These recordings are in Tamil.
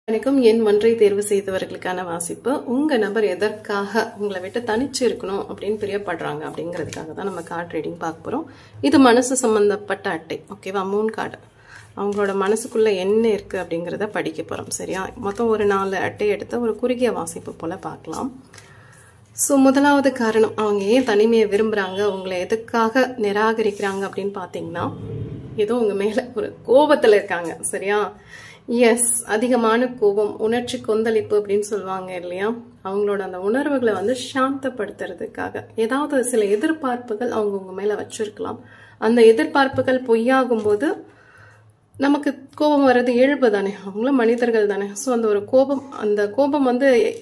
வணக்கம். என் ஒன்றை தேர்வு செய்தவர்களுக்கான வாசிப்பு. உங்க நபர் எதற்காக உங்களை விட்டு தனிச்சு இருக்கணும் அப்படின்னு பிரியப்படுறாங்க அப்படிங்கிறதுக்காக தான் நம்ம கார்டு ரீடிங் பார்க்க போறோம். இது மனசு சம்பந்தப்பட்ட அட்டை. ஓகேவா? 3 கார்டு. அவங்களோட மனசுக்குள்ள என்ன இருக்கு அப்படிங்கிறத படிக்க போறோம். சரியா? மொத்தம் ஒரு 4 அட்டை எடுத்து ஒரு குறுகிய வாசிப்பு போல பார்க்கலாம். ஸோ முதலாவது காரணம், அவங்க ஏன் தனிமையை விரும்புறாங்க, உங்களை எதுக்காக நிராகரிக்கிறாங்க அப்படின்னு பார்த்தீங்கன்னா, ஏதோ உங்க மேல ஒரு கோபத்துல இருக்காங்க. சரியா? எஸ், அதிகமான கோபம், உணர்ச்சி கொந்தளிப்பு அப்படின்னு சொல்லுவாங்க இல்லையா? அவங்களோட அந்த உணர்வுகளை சாந்தப்படுத்துறதுக்காக ஏதாவது சில எதிர்பார்ப்புகள் அவங்க உங்க மேல வச்சிருக்கலாம். அந்த எதிர்பார்ப்புகள் பொய்யாகும் போது நமக்கு கோபம் வர்றது இயல்பு தானே, அவங்களும் மனிதர்கள் தானே. ஸோ அந்த ஒரு கோபம், அந்த கோபம்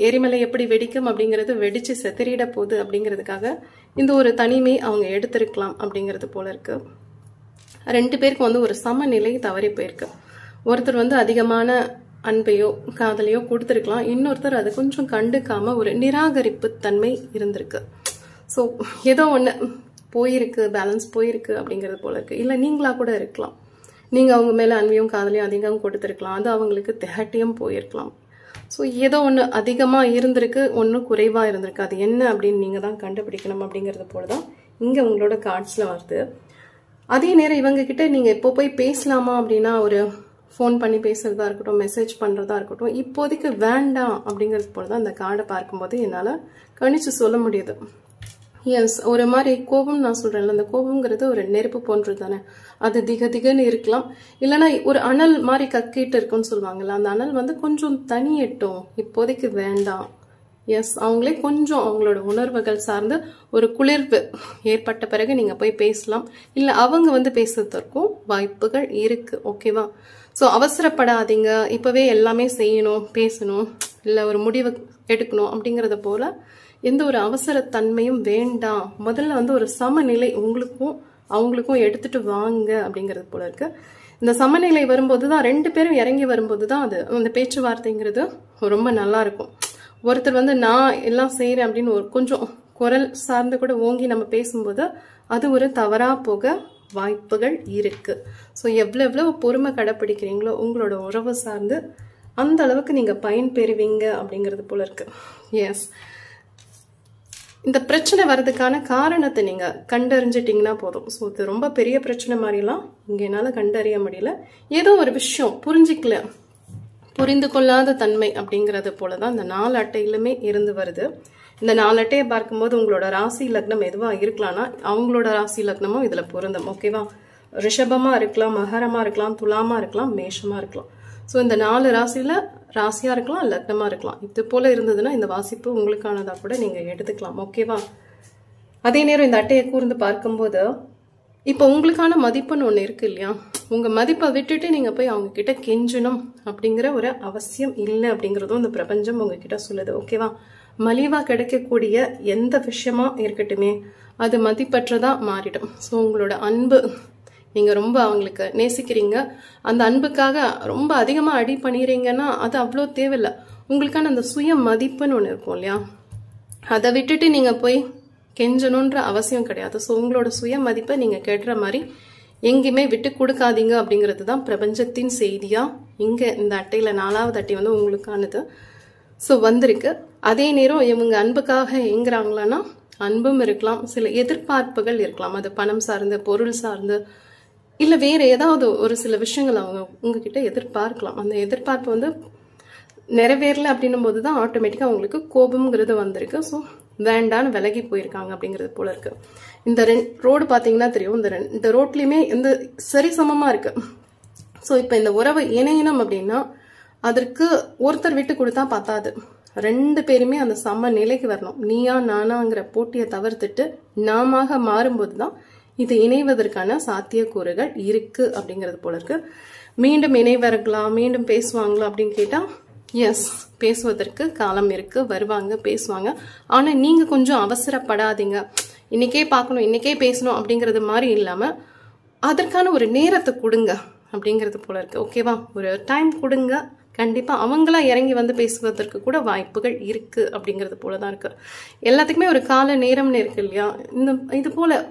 எரிமலை எப்படி வெடிக்கும் அப்படிங்கிறது வெடிச்சு செதறிட போகுது அப்படிங்கிறதுக்காக இந்த ஒரு தனிமை அவங்க எடுத்திருக்கலாம் அப்படிங்கிறது போல இருக்கு. 2 பேருக்கு ஒரு சமநிலை தவறி போயிருக்கு. ஒருத்தர் அதிகமான அன்பையோ காதலையோ கொடுத்துருக்கலாம், இன்னொருத்தர் அது கொஞ்சம் கண்டுக்காம ஒரு நிராகரிப்பு தன்மை இருந்திருக்கு. ஸோ ஏதோ ஒன்று போயிருக்கு, பேலன்ஸ் போயிருக்கு அப்படிங்கிறது போல இருக்கு. இல்லை நீங்களா கூட இருக்கலாம், நீங்க அவங்க மேல அன்பையும் காதலையும் அதிகம் கொடுத்துருக்கலாம், அது அவங்களுக்கு திகட்டியும் போயிருக்கலாம். ஸோ ஏதோ ஒன்று அதிகமா இருந்திருக்கு, ஒன்று குறைவா இருந்திருக்கு. அது என்ன அப்படின்னு நீங்க தான் கண்டுபிடிக்கணும் அப்படிங்கிறது போலதான் இங்க உங்களோட கார்ட்ஸ்ல வருது. அதே நேரம் இவங்க கிட்ட நீங்க எப்போ போய் பேசலாமா அப்படின்னா, ஒரு ஃபோன் பண்ணி பேசுறதா இருக்கட்டும், மெசேஜ் பண்றதா இருக்கட்டும், இப்போதைக்கு வேண்டாம் அப்படிங்கிறது போலதான் அந்த கார்டை பார்க்கும்போது என்னால கணிச்சு சொல்ல முடியுது. எஸ், ஒரு மாதிரி கோபம், நான் சொல்றேன்ல, அந்த கோபம்ங்கிறது ஒரு நெருப்பு போன்றது தானே. அது திகன்னு இருக்கலாம், இல்லைன்னா ஒரு அனல் மாதிரி கக்கிட்டு இருக்குன்னு சொல்லுவாங்கல்ல, அந்த அனல் கொஞ்சம் தனியட்டும், இப்போதைக்கு வேண்டாம். எஸ், அவங்களே கொஞ்சம் அவங்களோட உணர்வுகள் சார்ந்து ஒரு குளிர்வு ஏற்பட்ட பிறகு நீங்க போய் பேசலாம், இல்ல அவங்க பேசுறதுக்கும் வாய்ப்புகள் இருக்கு. ஓகேவா? ஸோ அவசரப்படாதீங்க, இப்பவே எல்லாமே செய்யணும், பேசணும், இல்ல ஒரு முடிவு எடுக்கணும் அப்படிங்கறத போல எந்த ஒரு அவசர தன்மையும் வேண்டாம். முதல்ல ஒரு சமநிலை உங்களுக்கும் அவங்களுக்கும் எடுத்துட்டு வாங்க அப்படிங்கிறது போல இருக்கு. இந்த சமநிலை வரும்போதுதான், 2 பேரும் இறங்கி வரும்போதுதான் அது அந்த பேச்சுவார்த்தைங்கிறது ரொம்ப நல்லா இருக்கும். ஒருத்தர் நான் எல்லாம் செய்யறேன் அப்படின்னு ஒரு கொஞ்சம் குரல் சார்ந்து கூட ஓங்கி நம்ம பேசும்போது அது ஒரு தவறா போக வாய்ப்புகள் இருக்கு. ஸோ எவ்வளவு பொறுமை கடைப்பிடிக்கிறீங்களோ உங்களோட உறவு சார்ந்து அந்த அளவுக்கு நீங்க பயன் பெறுவீங்க அப்படிங்கிறது போல இருக்கு. எஸ், இந்த பிரச்சனை வர்றதுக்கான காரணத்தை நீங்க கண்டறிஞ்சிட்டீங்கன்னா போதும். ஸோ இது ரொம்ப பெரிய பிரச்சனை மாதிரிலாம் இங்க என்னால கண்டறிய முடியல. ஏதோ ஒரு விஷயம் புரிஞ்சிக்கல, புரிந்து கொள்ளாத தன்மை அப்படிங்கறது போலதான் இந்த 4 அட்டையிலுமே இருந்து வருது. இந்த 4 அட்டையை பார்க்கும்போது உங்களோட ராசி லக்னம் எதுவா இருக்கலாம்னா அவங்களோட ராசி லக்னமும் இதுல பொருந்தும். ஓகேவா? ரிஷபமா இருக்கலாம், மகரமா இருக்கலாம், துலாமா இருக்கலாம், மேஷமா இருக்கலாம். ஸோ இந்த 4 ராசியில ராசியா இருக்கலாம், லக்னமா இருக்கலாம். இது போல இருந்ததுன்னா இந்த வாசிப்பு உங்களுக்கானதா கூட நீங்க எடுத்துக்கலாம். ஓகேவா? அதே நேரம் இந்த அட்டையை கூர்ந்து பார்க்கும்போது இப்ப உங்களுக்கான மதிப்புன்னு ஒண்ணு இருக்கு இல்லையா? உங்க மதிப்பை விட்டுட்டு நீங்க போய் அவங்க கிட்ட கெஞ்சணும் அப்படிங்கிற ஒரு அவசியம் இல்லை அப்படிங்கறதும் இந்த பிரபஞ்சம் உங்ககிட்ட சொல்லுது. ஓகேவா? மலிவா கிடைக்கக்கூடிய எந்த விஷயமா இருக்கட்டுமே அது மதிப்பற்றதா மாறிடும். ஸோ உங்களோட அன்பு, நீங்க ரொம்ப அவங்களுக்கு நேசிக்கிறீங்க, அந்த அன்புக்காக ரொம்ப அதிகமா அடி பண்ணிடுறீங்கன்னா அது அவ்வளோ தேவையில்லை. உங்களுக்கான அந்த சுய மதிப்புன்னு ஒண்ணு இருக்கும் இல்லையா? அதை விட்டுட்டு நீங்க போய் கெஞ்சணுன்ற அவசியம் கிடையாது. ஸோ உங்களோட சுய மதிப்பை நீங்க கேட்கிற மாதிரி எங்கேயுமே விட்டு கொடுக்காதீங்க அப்படிங்கிறது தான் பிரபஞ்சத்தின் செய்தியா இங்க இந்த அட்டையில 4வது அட்டை உங்களுக்கானது. ஸோ வந்திருக்கு. அதே நேரம் இவங்க அன்புக்காக எங்கிறாங்களான்னா அன்பும் இருக்கலாம், சில எதிர்பார்ப்புகள் இருக்கலாம், அது பணம் சார்ந்து, பொருள் சார்ந்து, இல்ல வேற ஏதாவது ஒரு சில விஷயங்கள் அவங்க உங்ககிட்ட எதிர்பார்க்கலாம். அந்த எதிர்பார்ப்பு நிறைவேறல அப்படின்னும் போதுதான் ஆட்டோமேட்டிக்கா அவங்களுக்கு கோபம்ங்கிறது வந்திருக்கு. ஸோ வேண்டான்னு விலகி போயிருக்காங்க அப்படிங்கிறது போல இருக்கு. இந்த ரோடு பாத்தீங்கன்னா தெரியும், இந்த ரோட்லயுமே சரிசமமா இருக்கு. ஸோ இப்ப இந்த உறவு இணையணும் அப்படின்னா அதற்கு ஒருத்தர் விட்டு கொடுத்தா பத்தாது, 2 பேருமே அந்த சம நிலைக்கு வரணும். நீயா நானாங்கிற போட்டியை தவிர்த்துட்டு நாம மாறும்போதுதான் இது இணைவதற்கான சாத்தியக்கூறுகள் இருக்கு அப்படிங்கிறது போல இருக்கு. மீண்டும் இணைவர்களா, மீண்டும் பேசுவாங்களா அப்படின்னு கேட்டா எஸ், பேசுவதற்கு காலம் இருக்கு, வருவாங்க, பேசுவாங்க. ஆனா நீங்க கொஞ்சம் அவசரப்படாதீங்க, இன்னைக்கே பார்க்கணும், இன்னைக்கே பேசணும் அப்படிங்கறது மாதிரி இல்லாம அதற்கான ஒரு நேரத்தை கொடுங்க அப்படிங்கிறது போல இருக்கு. ஓகேவா? ஒரு டைம் கொடுங்க, கண்டிப்பா அவங்களா இறங்கி பேசுவதற்கு கூட வாய்ப்புகள் இருக்கு அப்படிங்கிறது போலதான் இருக்கு. எல்லாத்துக்குமே ஒரு கால நேரம்னு இருக்கு இல்லையா? இது போல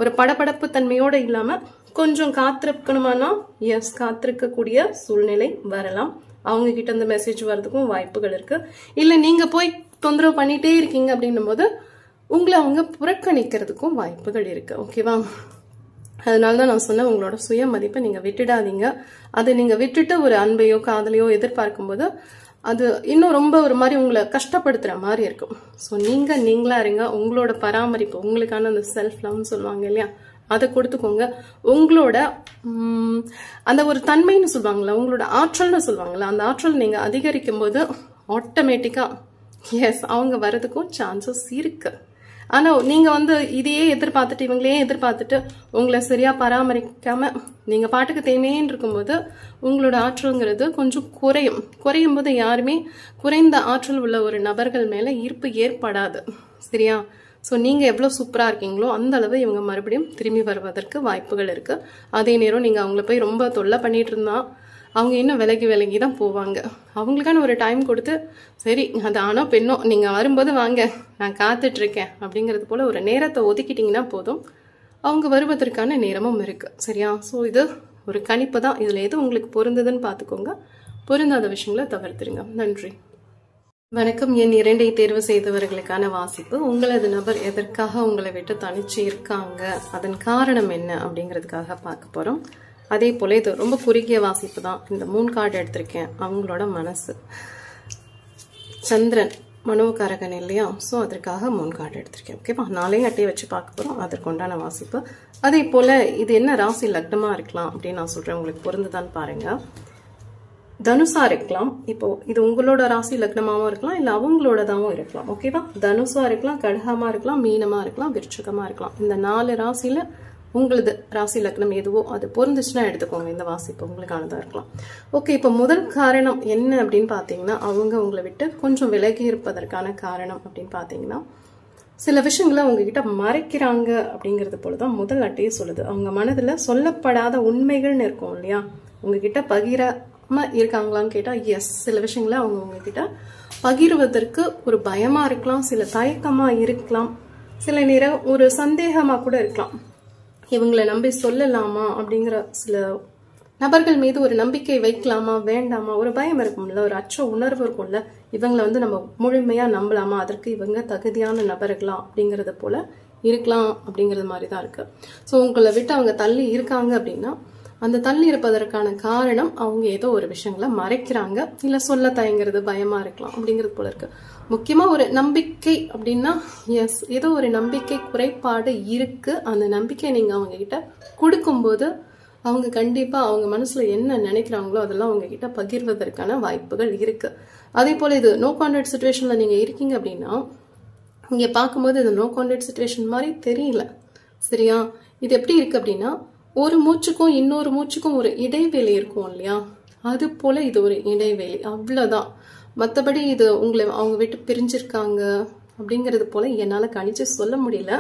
ஒரு படபடப்பு தன்மையோட இல்லாம கொஞ்சம் காத்திருக்கணுமானா எஸ், காத்திருக்கக்கூடிய சூழ்நிலை வரலாம். அவங்க கிட்ட இருந்து மெசேஜ் வர்றதுக்கும் வாய்ப்புகள் இருக்கு. இல்ல நீங்க போய் தொந்தரவு பண்ணிட்டே இருக்கீங்க அப்படின்னும் போது உங்களை அவங்க புறக்கணிக்கிறதுக்கும் வாய்ப்புகள் இருக்கு. ஓகேவா? அதனாலதான் நான் சொன்னேன், உங்களோட சுய மதிப்பை நீங்க விட்டுடாதீங்க. அதை நீங்க விட்டுட்டு ஒரு அன்பையோ காதலையோ எதிர்பார்க்கும் போது அது இன்னும் ரொம்ப ஒரு மாதிரி உங்களை கஷ்டப்படுத்துற மாதிரி இருக்கும். ஸோ நீங்களா இருங்க. உங்களோட பராமரிப்பு, உங்களுக்கான அந்த செல்ஃப் லவ்னு சொல்லுவாங்க இல்லையா, அதை கொடுத்துக்கோங்க. உங்களோட அந்த ஒரு தன்மைன்னு சொல்லுவாங்களா, உங்களோட ஆற்றல்னு சொல்லுவாங்களா, அந்த ஆற்றல் நீங்க அதிகரிக்கும் போது ஆட்டோமேட்டிக்கா எஸ் அவங்க வர்றதுக்கும் சான்சஸ் இருக்கு. ஆனா நீங்க இதையே எதிர்பார்த்துட்டு இவங்களையே எதிர்பார்த்துட்டு உங்களை சரியா பராமரிக்காம நீங்க பாட்டுக்கு தேமையேன்னு இருக்கும்போது உங்களோட ஆற்றல்ங்கிறது கொஞ்சம் குறையும் போது யாருமே குறைந்த ஆற்றல் உள்ள ஒரு நபர்கள் மேல ஈர்ப்பு ஏற்படாது. சரியா? ஸோ நீங்க எவ்வளவு சூப்பரா இருக்கீங்களோ அந்த அளவு இவங்க மறுபடியும் திரும்பி வருவதற்கு வாய்ப்புகள் இருக்கு. அதே நேரம் நீங்க அவங்கள போய் ரொம்ப தொல்லை பண்ணிட்டு இருந்தா அவங்க இன்னும் விலகி தான் போவாங்க. அவங்களுக்கான ஒரு டைம் கொடுத்து, சரி அது ஆனோ பெண்ணோ நீங்க வரும்போது வாங்க, நான் காத்துட்டு இருக்கேன் அப்படிங்கிறது போல ஒரு நேரத்தை ஒதுக்கிட்டீங்கன்னா போதும், அவங்க வருவதற்கான நேரமும் இருக்கு. சரியா? ஸோ இது ஒரு கணிப்பு தான். இதுல எது உங்களுக்கு பொருந்ததுன்னு பார்த்துக்கோங்க. பொருந்தாத விஷயங்களை தவிர்த்துருங்க. நன்றி. வணக்கம். என் 2ஐ தேர்வு செய்தவர்களுக்கான வாசிப்பு. உங்களது நபர் எதற்காக உங்களை விட்டு தனிச்சு இருக்காங்க, அதன் காரணம் என்ன அப்படிங்கிறதுக்காக பார்க்க போறோம். அதே போல இது ரொம்ப குறுகிய வாசிப்பு தான். இந்த 3 கார்டு எடுத்திருக்கேன். அவங்களோட மனசு, சந்திரன் மனோகாரகன் இல்லையா, ஸோ அதற்காக 3 கார்டு எடுத்திருக்கேன். ஓகேவா? 4 அட்டையை வச்சு பார்க்க போறோம். அதற்குண்டான வாசிப்பு. அதே போல இது என்ன ராசி லக்னமா இருக்கலாம் அப்படின்னு நான் சொல்றேன், உங்களுக்கு பொருந்துதான்னு பாருங்க. தனுசா இருக்கலாம். இப்போ இது உங்களோட ராசி லக்னமாவும் இருக்கலாம், இல்ல அவங்களோடதாவும் இருக்கலாம். ஓகேவா? தனுசா இருக்கலாம், கடகமா இருக்கலாம், மீனமா இருக்கலாம், விருச்சிகமா இருக்கலாம். இந்த 4 ராசியில உங்களது ராசி லக்னம் எதுவோ அது பொருந்துச்சுன்னா எடுத்துக்கோங்க. இந்த வாசிப்பு உங்களுக்கானதா இருக்கலாம். ஓகே, இப்போ முதல் காரணம் என்ன அப்படின்னு பாத்தீங்கன்னா, அவங்க உங்களை விட்டு கொஞ்சம் விலகி இருப்பதற்கான காரணம் அப்படின்னு பாத்தீங்கன்னா, சில விஷயங்களை உங்ககிட்ட மறைக்கிறாங்க அப்படிங்கிறது போலதான் முதல் அட்டையே சொல்லுது. அவங்க மனதுல சொல்லப்படாத உண்மைகள்னு இருக்கும் இல்லையா, உங்ககிட்ட பகிராம இருக்காங்களான்னு கேட்டா எஸ், சில விஷயங்களை அவங்க உங்ககிட்ட பகிர்வதற்கு ஒரு பயமா இருக்கலாம், சில தயக்கமா இருக்கலாம், சில நேரம் ஒரு சந்தேகமா கூட இருக்கலாம். இவங்களை நம்பி சொல்லலாமா அப்படிங்கிற சில நபர்கள் மீது ஒரு நம்பிக்கை வைக்கலாமா வேண்டாமா, ஒரு பயம் இருக்கும்ல, ஒரு அச்ச உணர்வு இருக்கும்ல, இவங்களை நம்ம முழுமையா நம்பலாமா, அதற்கு இவங்க தகுதியான நபர்களா அப்படிங்கறது போல இருக்கலாம் அப்படிங்கறது மாதிரிதான் இருக்கு. ஸோ உங்களை விட்டு அவங்க தள்ளி இருக்காங்க அப்படின்னா அந்த தள்ளி இருப்பதற்கான காரணம் அவங்க ஏதோ ஒரு விஷயங்களை மறைக்கிறாங்க, இல்ல சொல்ல தயங்குறது பயமா இருக்கலாம் அப்படிங்கிறது போல இருக்கு. முக்கியமா ஒரு நம்பிக்கை அப்படின்னா எஸ், ஏதோ ஒரு நம்பிக்கை குறைபாடு இருக்கு. அந்த நம்பிக்கை நீங்க அவங்க கிட்ட கொடுக்கும்போது அவங்க கண்டிப்பா அவங்க மனசுல என்ன நினைக்கிறாங்களோ அதெல்லாம் அவங்க கிட்ட பகிர்வதற்கான வாய்ப்புகள் இருக்கு. அதே போல இது நோ கான்டாக்ட் சிச்சுவேஷன்ல நீங்க இருக்கீங்க அப்படின்னா இங்க பார்க்கும்போது இது நோ கான்டாக்ட் சிச்சுவேஷன் மாதிரி தெரியல. சரியா? இது எப்படி இருக்கு அப்படின்னா, ஒரு மூச்சுக்கும் இன்னொரு மூச்சுக்கும் ஒரு இடைவெளி இருக்கும் இல்லையா, அது போல இது ஒரு இடைவெளி, அவ்வளவுதான். மற்றபடி இது உங்களை அவங்க விட்டு பிரிஞ்சிருக்காங்க அப்படிங்கிறது போல என்னால கணிச்சு சொல்ல முடியல.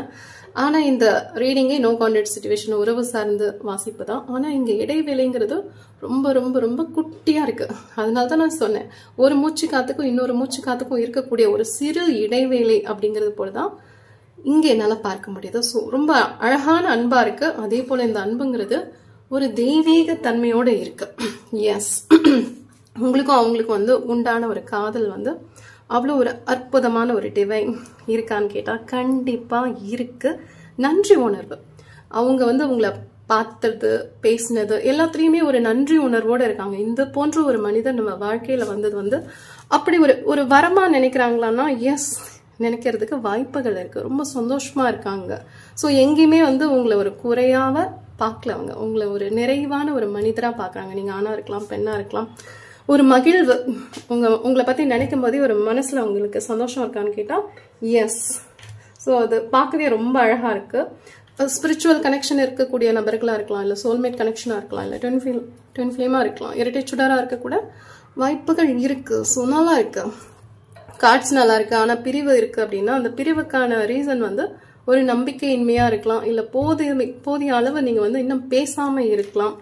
ஆனா இந்த ரீடிங்கே நோ கான்டாக்ட் சிச்சுவேஷன் உறவு சார்ந்த வாசிப்பு தான். ஆனா இங்க இடைவெளிங்கிறது ரொம்ப ரொம்ப ரொம்ப குட்டியா இருக்கு. அதனாலதான் நான் சொன்னேன், ஒரு மூச்சு காத்துக்கும் இன்னொரு மூச்சு காத்துக்கும் இருக்கக்கூடிய ஒரு சிறு இடைவேளை அப்படிங்கிறது போலதான் இங்க என்னால பார்க்க முடியுது. ஸோ ரொம்ப அழகான அன்பா இருக்கு. அதே போல இந்த அன்புங்கிறது ஒரு தெய்வீக தன்மையோட இருக்கு. எஸ், உங்களுக்கும் அவங்களுக்கும் உண்டான ஒரு காதல் அவ்வளோ ஒரு அற்புதமான ஒரு டிவைன் இருக்கான்னு கேட்டா கண்டிப்பா இருக்கு. நன்றி உணர்வு, அவங்க உங்களை பார்த்தது பேசினது எல்லாத்துலயுமே ஒரு நன்றி உணர்வோட இருக்காங்க. இந்த போன்ற ஒரு மனிதன் நம்ம வாழ்க்கையில வந்தது அப்படி ஒரு வரமா நினைக்கிறாங்களான்னா எஸ், நினைக்கிறதுக்கு வாய்ப்புகள் இருக்கு. ரொம்ப சந்தோஷமா இருக்காங்க. ஸோ எங்கேயுமே உங்களை ஒரு குறையாவ பார்க்கல, அவங்க உங்களை ஒரு நிறைவான ஒரு மனிதரா பாக்குறாங்க. நீங்க ஆணா இருக்கலாம், பெண்ணா இருக்கலாம். ஒரு மகிழ்வு உங்களை பத்தி நினைக்கும் போதே ஒரு மனசுல உங்களுக்கு சந்தோஷம் இருக்கான்னு கேட்டா எஸ். ஸோ அது பார்க்கவே ரொம்ப அழகா இருக்கு. ஸ்பிரிச்சுவல் கனெக்ஷன் இருக்கக்கூடிய நபர்களா இருக்கலாம், இல்ல சோல்மேட் கனெக்ஷனா இருக்கலாம், இல்ல ட்வின் ஃபிளேமா இருக்கலாம், இரட்டை சுடரா இருக்க கூட வாய்ப்புகள் இருக்கு. ஸோ நல்லா இருக்கு, கார்ட்ஸ் நல்லா இருக்கு. ஆனா பிரிவு இருக்கு அப்படின்னா அந்த பிரிவுக்கான ரீசன் ஒரு நம்பிக்கையின்மையா இருக்கலாம், இல்ல போதிய அளவு நீங்க இன்னும் பேசாம இருக்கலாம்.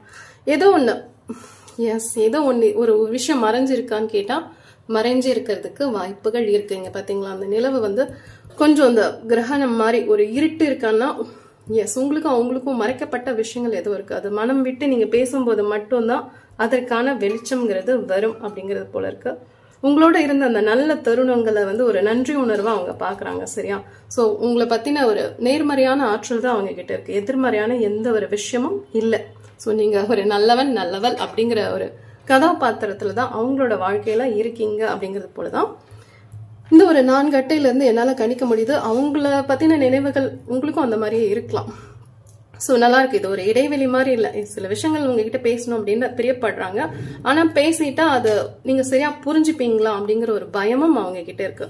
ஏதோ ஒண்ணு எஸ், ஏதோ ஒண்ணு ஒரு விஷயம் மறைஞ்சிருக்கான்னு கேட்டா மறைஞ்சு இருக்கிறதுக்கு வாய்ப்புகள் இருக்கு. இங்க பாத்தீங்களா, அந்த நிலவு கொஞ்சம் அந்த கிரகணம் மாதிரி ஒரு இருட்டு இருக்கான்னா எஸ், உங்களுக்கும் அவங்களுக்கும் மறைக்கப்பட்ட விஷயங்கள் ஏதோ இருக்கு. அது மனம் விட்டு நீங்க பேசும்போது மட்டும்தான் அதற்கான வெளிச்சம்ங்கிறது வரும் அப்படிங்கிறது போல இருக்கு. உங்களோட இருந்த அந்த நல்ல தருணங்களை வந்து ஒரு நன்றி உணர்வா அவங்க பாக்குறாங்க. சரியா? சோ உங்களை பத்தின ஒரு நேர்மறையான ஆற்றல் தான் அவங்க கிட்ட இருக்கு. எதிர்மறையான எந்த ஒரு விஷயமும் இல்லை. சோ நீங்க ஒரு நல்லவன் நல்லவள் அப்படிங்கிற ஒரு கதாபாத்திரத்துல தான் அவங்களோட வாழ்க்கையில இருக்கீங்க அப்படிங்கிறது போலதான் இந்த ஒரு 4 அட்டையில இருந்து என்னால கணிக்க முடியுது. அவங்கள பத்தின நினைவுகள் உங்களுக்கும் அந்த மாதிரியே இருக்கலாம். சோ நல்லா இருக்கு. இது ஒரு இடைவெளி மாதிரி இல்ல. சில விஷயங்கள் உங்ககிட்ட பேசணும் அப்படின்னு பிரியப்படுறாங்க. ஆனா பேசிட்டா அது நீங்க சரியா புரிஞ்சுப்பீங்களா அப்படிங்கிற ஒரு பயமும் அவங்க கிட்ட இருக்கு.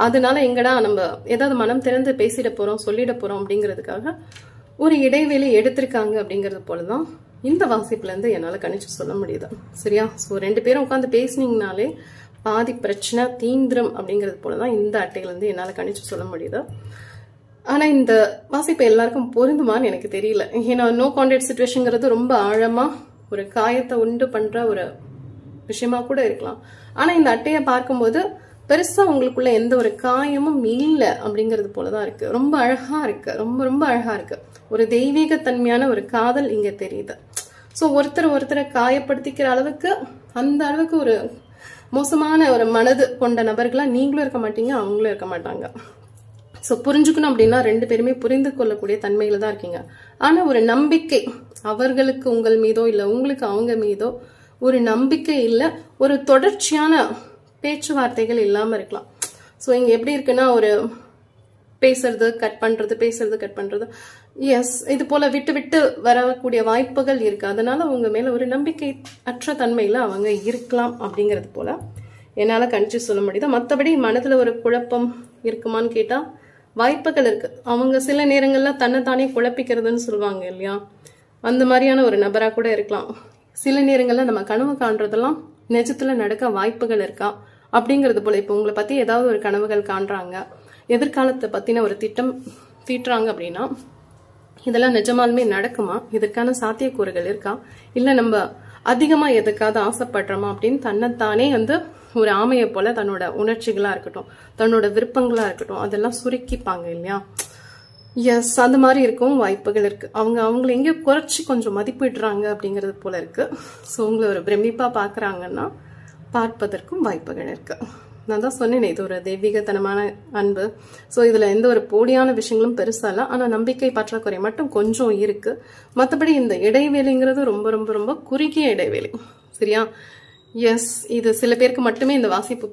அதனால எங்கடா நம்ம ஏதாவது மனம் திறந்து பேசிட போறோம் சொல்லிட போறோம் அப்படிங்கிறதுக்காக ஒரு இடைவெளி எடுத்திருக்காங்க அப்படிங்கிறது போலதான் இந்த வாசிப்புல இருந்து என்னால கணிச்சு சொல்ல முடியுது. சரியா? சோ 2 பேரும் உட்காந்து பேசினீங்கனாலே பாதி பிரச்சனை தீந்திரம் அப்படிங்கிறது போலதான் இந்த அட்டையில இருந்து என்னால கணிச்சு சொல்ல முடியுது. ஆனா இந்த வாசிப்பு எல்லாருக்கும் பொருந்துமான்னு எனக்கு தெரியல. ஏன்னா நோ கான்டாக்ட் சிச்சுவேஷன்ங்கிறது ரொம்ப ஆழமா ஒரு காயத்தை உண்டு பண்ற ஒரு விஷயமா கூட இருக்கலாம். ஆனா இந்த அட்டையை பார்க்கும்போது பெருசா உங்களுக்குள்ள எந்த ஒரு காயமும் இல்லை அப்படிங்கிறது போலதான் இருக்கு. ரொம்ப அழகா இருக்கு. ரொம்ப ரொம்ப அழகா இருக்கு. ஒரு தெய்வீக தன்மையான ஒரு காதல் இங்க தெரியுது. சோ ஒருத்தரை காயப்படுத்திக்கிற அளவுக்கு அந்த அளவுக்கு ஒரு மோசமான ஒரு மனது கொண்ட நபர்களா நீங்களும் இருக்க மாட்டீங்க, அவங்களும் இருக்க மாட்டாங்க. சோ புரிஞ்சுக்கணும் அப்படின்னா 2 பேருமே புரிந்து கொள்ளக்கூடிய தன்மையில தான் இருக்கீங்க. ஆனா ஒரு நம்பிக்கை அவர்களுக்கு உங்கள் மீதோ இல்ல உங்களுக்கு அவங்க மீதோ ஒரு நம்பிக்கை இல்ல, ஒரு தொடர்ச்சியான பேச்சுவார்த்தைகள் இல்லாம இருக்கலாம். சோ இங்க எப்படி இருக்குன்னா ஒரு பேசுறது கட் பண்றது எஸ் இது போல விட்டு விட்டு வரக்கூடிய வாய்ப்புகள் இருக்கு. அதனால உங்க மேல ஒரு நம்பிக்கை அற்ற தன்மையில அவங்க இருக்கலாம் அப்படிங்கிறது போல என்னால கணிச்சு சொல்ல முடியுது. மற்றபடி மனதுல ஒரு குழப்பம் இருக்குமான்னு கேட்டா வாய்ப்புகள் இருக்கு. அவங்க சில நேரங்கள்ல தன்னைத்தானே குழப்பிக்கிறதுன்னு சொல்லுவாங்க இல்லையா, அந்த மாதிரியான ஒரு நபரா கூட இருக்கலாம். சில நேரங்கள்ல நம்ம கனவு காண்றதெல்லாம் நிஜத்துல நடக்க வாய்ப்புகள் இருக்கா அப்படிங்கிறது போல. இப்ப உங்களை பத்தி ஏதாவது ஒரு கனவுகள் காண்றாங்க, எதிர்காலத்தை பத்தின ஒரு திட்டம் தீட்டுறாங்க அப்படின்னா இதெல்லாம் நிஜமாலுமே நடக்குமா, இதற்கான சாத்தியக்கூறுகள் இருக்கா, இல்ல நம்ம அதிகமா எதுக்காவது ஆசைப்படுறோமா அப்படின்னு தன்னைத்தானே வந்து ஒரு ஆமையை போல தன்னோட உணர்ச்சிகளா இருக்கட்டும் தன்னோட விருப்பங்களா இருக்கட்டும் அதெல்லாம் சுருக்கிப்பாங்க இல்லையா. எஸ் அந்த மாதிரி இருக்கும் வாய்ப்புகள் இருக்கு. அவங்களை எங்கேயோ குறைச்சி கொஞ்சம் மதிப்பிடுறாங்க அப்படிங்கிறது போல இருக்கு. ஸோ உங்களை ஒரு பிரமிப்பா பாக்குறாங்கன்னா பார்ப்பதற்கும் வாய்ப்புகள் இருக்கு. நான் தான் சொன்னேன் இது ஒரு தெய்வீகத்தனமான அன்பு. ஸோ இதுல எந்த ஒரு போலியான விஷயங்களும் பெருசா இல்லை. ஆனா நம்பிக்கை பற்றாக்குறை மட்டும் கொஞ்சம் இருக்கு. மற்றபடி இந்த இடைவெளிங்கிறது ரொம்ப ரொம்ப ரொம்ப குறுகிய இடைவெளி. சரியா? எஸ் இது சில பேருக்கு மட்டுமே இந்த வாசிப்பு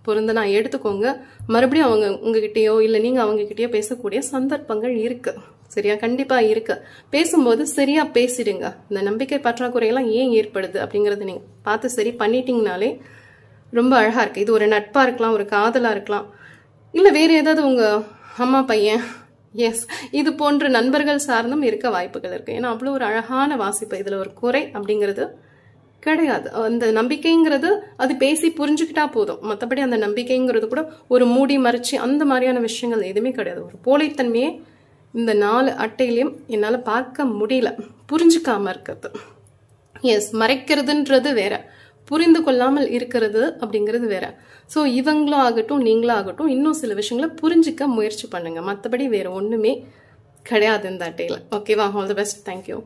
பொருந்தனா எடுத்துக்கோங்க. மறுபடியும் அவங்க உங்ககிட்டயோ இல்ல நீங்க அவங்க கிட்டயோ பேசக்கூடிய சந்தர்ப்பங்கள் இருக்கு. சரியா? கண்டிப்பா இருக்கு. பேசும்போது சரியா பேசிடுங்க. இந்த நம்பிக்கை பற்றாக்குறையெல்லாம் ஏன் ஏற்படுது அப்படிங்கறது நீங்க பார்த்து சரி பண்ணிட்டீங்கனாலே ரொம்ப அழகா இருக்கு. இது ஒரு நட்பா இருக்கலாம், ஒரு காதலா இருக்கலாம், இல்ல வேற ஏதாவது உங்க அம்மா பையன், எஸ் இது போன்ற நண்பர்கள் சார்ந்தும் இருக்க வாய்ப்புகள் இருக்கு. ஏன்னா அவ்வளவு ஒரு அழகான வாசிப்பு. இதுல ஒரு குறை அப்படிங்கிறது கிடையாது. அந்த நம்பிக்கைங்கிறது அது பேசி புரிஞ்சுக்கிட்டா போதும். மற்றபடி அந்த நம்பிக்கைங்கிறது கூட ஒரு மூடி மறைச்சு அந்த மாதிரியான விஷயங்கள் எதுவுமே கிடையாது. ஒரு போலித்தன்மையே இந்த 4 அட்டையிலையும் என்னால பார்க்க முடியல. புரிஞ்சுக்காம இருக்கிறது எஸ், மறைக்கிறதுன்றது வேற, புரிந்து கொள்ளாமல் இருக்கிறது அப்படிங்கிறது வேற. சோ இவங்களும் ஆகட்டும் நீங்களும் ஆகட்டும் இன்னும் சில விஷயங்களை புரிஞ்சுக்க முயற்சி பண்ணுங்க. மற்றபடி வேற ஒண்ணுமே கிடையாது இந்த அட்டையில. ஓகேவா? All the best. தேங்க்யூ.